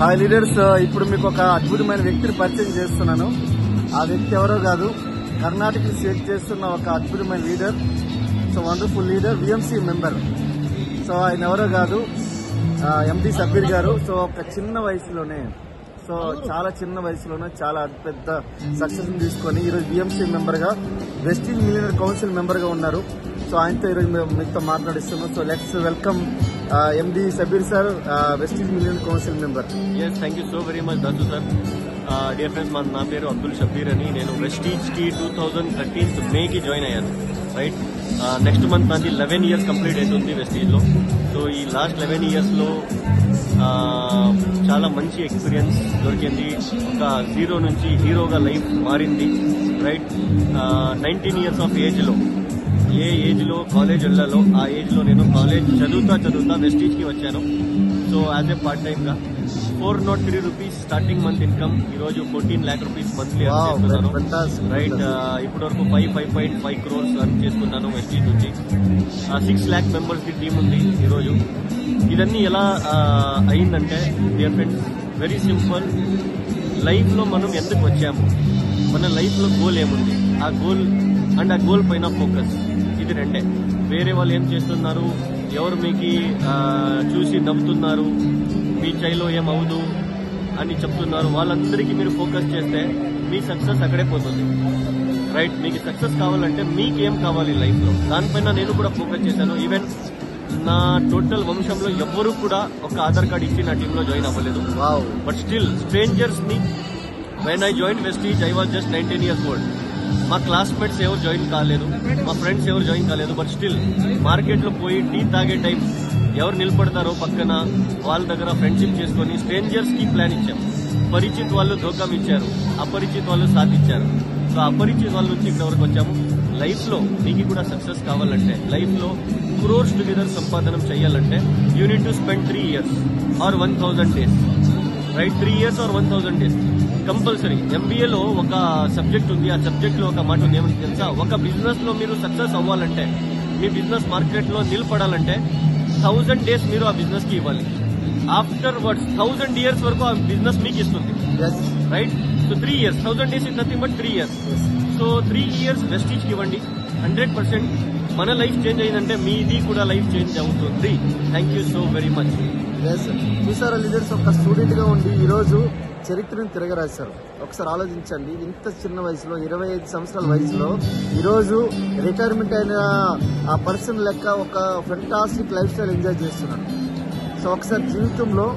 Hi leaders, ఇప్పుడు మీకు ఒక అద్భుతమైన వ్యక్తిని పరిచయం చేస్తున్నాను. ఆ వ్యక్తి ఎవరో కాదు, కర్ణాటక సేవ్ చేస్తున్న ఒక అద్భుతమైన leader. So wonderful leader, VMC member. So ఆయన ఎవరో కాదు, ఎండి సబ్బీర్ గారు. సో ఒక చిన్న వయసులోనే, సో చాలా చిన్న వయసులోనే చాలా పెద్ద సక్సెస్ తీసుకొని ఈరోజు విఎంసీ మెంబర్ గా, వెస్టీజ్ మిలియనర్ కౌన్సిల్ మెంబర్ గా ఉన్నారు. సో ఆయనతో ఈరోజు మీతో మాట్లాడిస్తున్నాం. So let's welcome MD Sabbir sir, Vestige millionaire council member. Yes, thank you so very much Dasu sir. Dear friends, నా పేరు అబ్దుల్ షబీర్ అని. నేను వెస్టీజ్ కి 2013 మేకి జాయిన్ అయ్యాను. రైట్, నెక్స్ట్ మంత్ నాది 11 years కంప్లీట్ అవుతుంది వెస్టీజ్ లో. సో ఈ లాస్ట్ 11 years లో చాలా మంచి ఎక్స్పీరియన్స్ దొరికింది. ఒక జీరో నుంచి హీరోగా లైఫ్ మారింది. రైట్, 19 years ఆఫ్ ఏజ్ లో, ఏ ఏజ్ లో కాలేజ్ వెళ్ళాలో ఆ ఏజ్ లో నేను కాలేజ్ చదువుతా వెస్టీజ్ కి వచ్చాను. So as a part time గా 403 rupees స్టార్టింగ్ మంత్ ఇన్కమ్. ఈ రోజు 14 lakh rupees మంత్లీ అర్న్ చేస్తున్నాను. రైట్, ఇప్పటి వరకు 5.5 crores అర్న్ చేసుకున్నాను వెస్టీజ్ నుంచి. 6 lakh మెంబర్స్ కి టీం ఉంది ఈ రోజు. ఇదన్నీ ఎలా అయిందంటే dear friends, very simple. Life లో మనం ఎందుకు వచ్చాము, మన లైఫ్ లో గోల్ ఏముంది, ఆ గోల్ అండ్ ఆ గోల్ పైన ఫోకస్. ఇది రెండే. వేరే వాళ్ళు ఏం చేస్తున్నారు, ఎవరు మీకు చూసి నవ్వుతున్నారు, మీ చైలో ఏమవుదు అని చెప్తున్నారు, వాళ్ళందరికీ మీరు ఫోకస్ చేస్తే మీ సక్సెస్ అక్కడే పోతుంది. రైట్, మీకు సక్సెస్ కావాలంటే మీకేం కావాలి లైఫ్ లో, దానిపైన నేను కూడా ఫోకస్ చేశాను. ఈవెన్ నా టోటల్ వంశంలో ఎవ్వరూ కూడా ఒక ఆధార్ కార్డ్ ఇచ్చి నా టీంలో జాయిన్ అవ్వలేదు. బట్ స్టిల్ స్ట్రేంజర్స్ ని, when I join Vestige I was just 19 years old. మా క్లాస్మేట్స్ ఎవరు జాయిన్ కాలేదు, మా ఫ్రెండ్స్ ఎవరు జాయిన్ కాలేదు. బట్ స్టిల్ మార్కెట్ లో పోయి టీ తాగే టైం ఎవరు నిలబడతారో పక్కన వాళ్ళ దగ్గర ఫ్రెండ్షిప్ చేసుకుని స్ట్రేంజర్స్ కి ప్లాన్ ఇచ్చాం. పరిచిత్ వాళ్ళు ధోకం ఇచ్చారు, అపరిచిత్ వాళ్ళు సాథ్ ఇచ్చారు. సో అపరిచిత్ వాళ్ళ నుంచి ఇక్కడ వరకు వచ్చాము. లైఫ్ లో మీకు కూడా సక్సెస్ కావాలంటే, లైఫ్ లో crores టుగెదర్ సంపాదన చేయాలంటే you need to spend 3 years or 1000 days. Right, 3 years or 1000 days compulsory. ఎంబీఏలో ఒక సబ్జెక్ట్ ఉంది, ఆ సబ్జెక్ట్ లో ఒక మాట ఉంది, ఏమని తెలుసా? ఒక బిజినెస్ లో మీరు సక్సెస్ అవ్వాలంటే, మీ బిజినెస్ మార్కెట్ లో నిలబడాలంటే 1000 days మీరు ఆ బిజినెస్ కి ఇవ్వాలి. ఆఫ్టర్ వర్డ్స్ 1000 years వరకు ఆ బిజినెస్ మీకు ఇస్తుంది. Right, so 3 years, 1000 days is nothing but 3 years. So 3 years Vestige కి ఇవ్వండి. 100% మన లైఫ్ చేంజ్ అయిందంటే మీది కూడా లైఫ్ చేంజ్ అవుతుంది. Thank you so very much. చూసారా లీడర్స్, ఒక స్టూడెంట్ గా ఉండి ఈ రోజు చరిత్రను తిరగరాశారు. ఒకసారి ఆలోచించండి, ఇంత చిన్న వయసులో, 25 సంవత్సరాల వయసులో ఈరోజు రిటైర్మెంట్ అయిన ఆ పర్సన్ లెక్క ఒక ఫెంటాస్టిక్ లైఫ్ స్టైల్ ఎంజాయ్ చేస్తున్నాడు. సో ఒకసారి జీవితంలో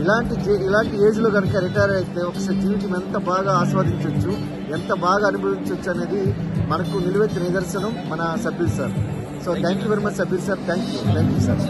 ఇలాంటి ఏజ్ లో కనుక రిటైర్ అయితే ఒకసారి జీవితం ఎంత బాగా ఆస్వాదించవచ్చు, ఎంత బాగా అనుభవించవచ్చు అనేది మనకు నిలువెత్తిన నిదర్శనం మన Sabbir sir. So thank you very much Sabbir sir. Thank you sir.